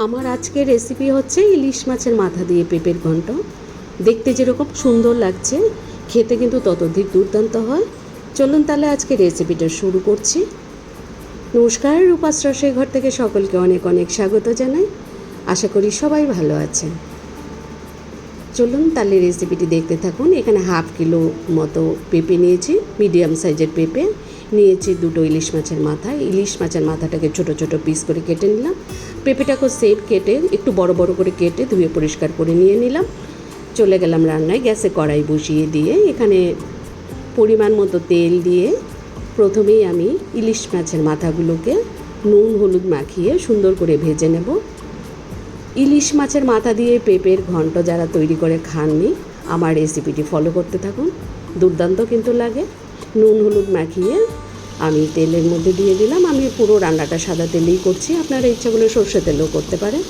আমার আজকের রেসিপি হচ্ছে ইলিশ মাছের মাথা দিয়ে পেঁপের ঘন্ট। দেখতে যেরকম সুন্দর লাগছে, খেতে কিন্তু ততোধিক দুর্দান্ত হয়। চলুন তাহলে আজকে রেসিপিটা শুরু করছি। নমস্কার, রূপাস রসের ঘর থেকে সকলকে অনেক অনেক স্বাগত জানাই। আশা করি সবাই ভালো আছেন। চলুন তাহলে রেসিপিটি দেখতে থাকুন। এখানে হাফ কিলো মতো পেঁপে নিয়েছি, মিডিয়াম সাইজের পেঁপে নিয়েছি। দুটো ইলিশ মাছের মাথা, ইলিশ মাছের মাথাটাকে ছোট ছোট পিস করে কেটে নিলাম। পেঁপেটাকে সেট কেটে একটু বড় বড় করে কেটে ধুয়ে পরিষ্কার করে নিয়ে নিলাম। চলে গেলাম রান্নায়। গ্যাসে কড়াই বসিয়ে দিয়ে এখানে পরিমাণ মতো তেল দিয়ে প্রথমেই আমি ইলিশ মাছের মাথাগুলোকে নুন হলুদ মাখিয়ে সুন্দর করে ভেজে নেব। ইলিশ মাছের মাথা দিয়ে পেঁপের ঘন্ট যারা তৈরি করে খাননি, আমার রেসিপিটি ফলো করতে থাকুন, দুর্দান্ত কিন্তু লাগে। নুন হলুদ মাখিয়ে আমি তেলের মধ্যে দিয়ে দিলাম। আমি পুরো রান্নাটা সাদা তেলেই করছি, আপনারা ইচ্ছা করলে সর্ষে তেলেও করতে পারেন।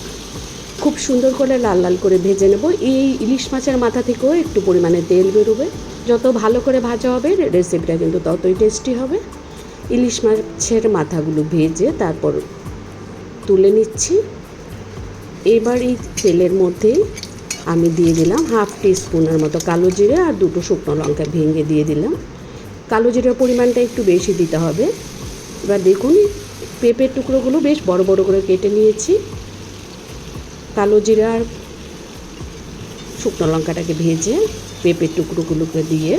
খুব সুন্দর করে লাল লাল করে ভেজে নেব। এই ইলিশ মাছের মাথা থেকেও একটু পরিমাণে তেল বেরোবে। যত ভালো করে ভাজা হবে রেসিপিটা কিন্তু ততই টেস্টি হবে। ইলিশ মাছের মাথাগুলো ভেজে তারপর তুলে নিচ্ছি। এবার এই তেলের মধ্যে আমি দিয়ে দিলাম হাফ টিস্পুনের মতো কালো জিরে আর দুটো শুকনো লঙ্কা ভেঙে দিয়ে দিলাম। কালো জিরের পরিমাণটা একটু বেশি দিতে হবে। এবার দেখুন, পেঁপের টুকরোগুলো বেশ বড় বড় করে কেটে নিয়েছি। কালো জিরে আর শুকনো লঙ্কাটাকে ভেজে পেঁপের টুকরোগুলোকে দিয়ে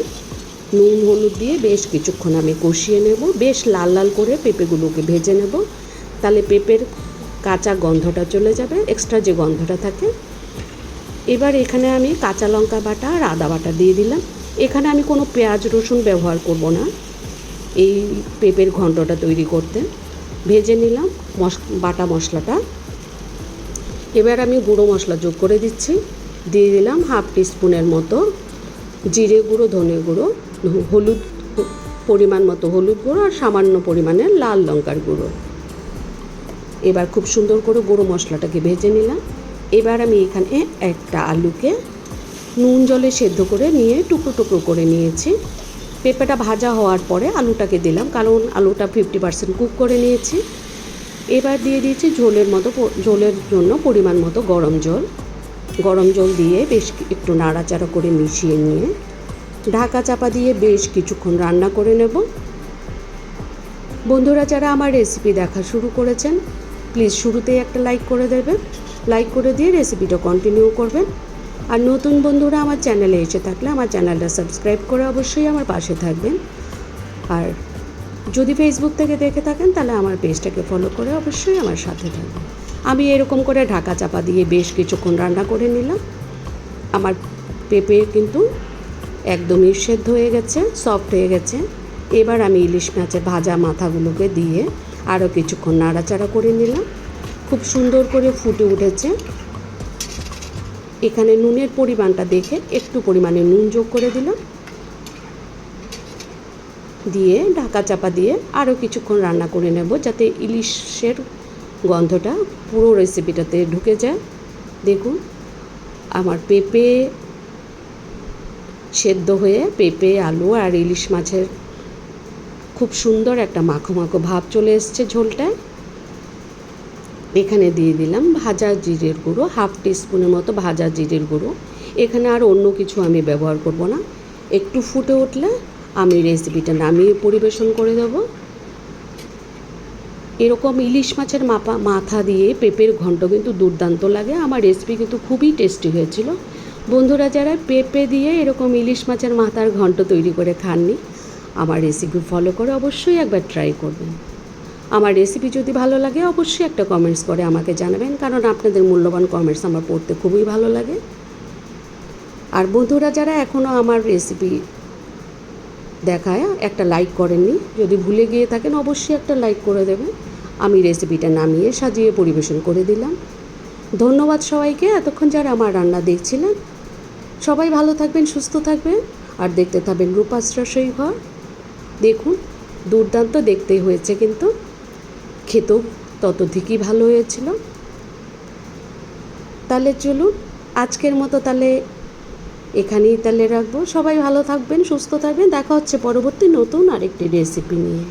নুন হলুদ দিয়ে বেশ কিছুক্ষণ আমি কষিয়ে নেব। বেশ লাল লাল করে পেঁপেগুলোকে ভেজে নেব, তাহলে পেঁপের কাঁচা গন্ধটা চলে যাবে, এক্সট্রা যে গন্ধটা থাকে। এবার এখানে আমি কাঁচা লঙ্কা বাটা আর আদা বাটা দিয়ে দিলাম। এখানে আমি কোনো পেঁয়াজ রসুন ব্যবহার করব না এই পেঁপের ঘন্টটা তৈরি করতে। ভেজে নিলাম বাটা মশলাটা। এবার আমি গুঁড়ো মশলা যোগ করে দিচ্ছি। দিয়ে দিলাম হাফ টিস্পুনের মতো জিরে গুঁড়ো, ধনে গুঁড়ো, হলুদ পরিমাণ মতো হলুদ গুঁড়ো আর সামান্য পরিমাণের লাল লঙ্কার গুঁড়ো। এবার খুব সুন্দর করে গুঁড়ো মশলাটাকে ভেজে নিলাম। এবার আমি এখানে একটা আলুকে নুন জলে সেদ্ধ করে নিয়ে টুকরো টুকরো করে নিয়েছি। পেঁপেটা ভাজা হওয়ার পরে আলুটাকে দিলাম, কারণ আলুটা 50% কুক করে নিয়েছি। এবার দিয়ে দিয়েছি ঝোলের জন্য পরিমাণ মতো গরম জল দিয়ে বেশ একটু নাড়াচাড়া করে মিশিয়ে নিয়ে ঢাকা চাপা দিয়ে বেশ কিছুক্ষণ রান্না করে নেব। বন্ধুরা যারা আমার রেসিপি দেখা শুরু করেছেন, প্লিজ শুরুতেই একটা লাইক করে দেবেন। লাইক করে দিয়ে রেসিপিটা কন্টিনিউ করবেন। আর নতুন বন্ধুরা আমার চ্যানেলে এসে থাকলে আমার চ্যানেলটা সাবস্ক্রাইব করে অবশ্যই আমার পাশে থাকবেন। আর যদি ফেসবুক থেকে দেখে থাকেন তাহলে আমার পেজটাকে ফলো করে অবশ্যই আমার সাথে থাকবেন। আমি এরকম করে ঢাকা চাপা দিয়ে বেশ কিছুক্ষণ রান্না করে নিলাম। আমার পেঁপে কিন্তু একদমই সেদ্ধ হয়ে গেছে, সফট হয়ে গেছে। এবার আমি ইলিশ মাছের ভাজা মাথাগুলোকে দিয়ে আরও কিছুক্ষণ নাড়াচাড়া করে নিলাম। খুব সুন্দর করে ফুটে উঠেছে। এখানে নুনের পরিমাণটা দেখে একটু পরিমাণে নুন যোগ করে দিলাম। দিয়ে ঢাকা চাপা দিয়ে আরও কিছুক্ষণ রান্না করে নেব, যাতে ইলিশের গন্ধটা পুরো রেসিপিটাতে ঢুকে যায়। দেখুন আমার পেঁপে সেদ্ধ হয়ে পেঁপে আলু আর ইলিশ মাছের খুব সুন্দর একটা মাখো মাখো ভাব চলে এসছে ঝোলটায়। এখানে দিয়ে দিলাম ভাজা জিরের গুঁড়ো, হাফ টিস্পুনের মতো ভাজা জিরের গুঁড়ো। এখানে আর অন্য কিছু আমি ব্যবহার করব না। একটু ফুটে উঠলে আমি রেসিপিটা নামিয়ে পরিবেশন করে দেব। এরকম ইলিশ মাছের মাথা দিয়ে পেঁপের ঘন্ট কিন্তু দুর্দান্ত লাগে। আমার রেসিপি কিন্তু খুবই টেস্টি হয়েছিল। বন্ধুরা যারা পেঁপে দিয়ে এরকম ইলিশ মাছের মাথার ঘন্ট তৈরি করে খাননি, আমার রেসিপি ফলো করে অবশ্যই একবার ট্রাই করবেন। আমার রেসিপি যদি ভালো লাগে অবশ্যই একটা কমেন্টস করে আমাকে জানাবেন, কারণ আপনাদের মূল্যবান কমেন্টস আমার পড়তে খুবই ভালো লাগে। আর বন্ধুরা যারা এখনও আমার রেসিপি দেখায় একটা লাইক করেননি, যদি ভুলে গিয়ে থাকেন অবশ্যই একটা লাইক করে দেবেন। আমি রেসিপিটা নামিয়ে সাজিয়ে পরিবেশন করে দিলাম। ধন্যবাদ সবাইকে এতক্ষণ যারা আমার রান্না দেখছিলেন। সবাই ভালো থাকবেন, সুস্থ থাকবেন আর দেখতে থাকবেন রূপাস রসোই ঘর। দেখুন দুর্দান্ত দেখতেই হয়েছে, কিন্তু খেতেও ততধিকই ভালো হয়েছিল। তাহলে চলুন আজকের মতো তাহলে এখানেই তাহলে রাখবো। সবাই ভালো থাকবেন, সুস্থ থাকবেন। দেখা হচ্ছে পরবর্তী নতুন আরেকটি রেসিপি নিয়ে।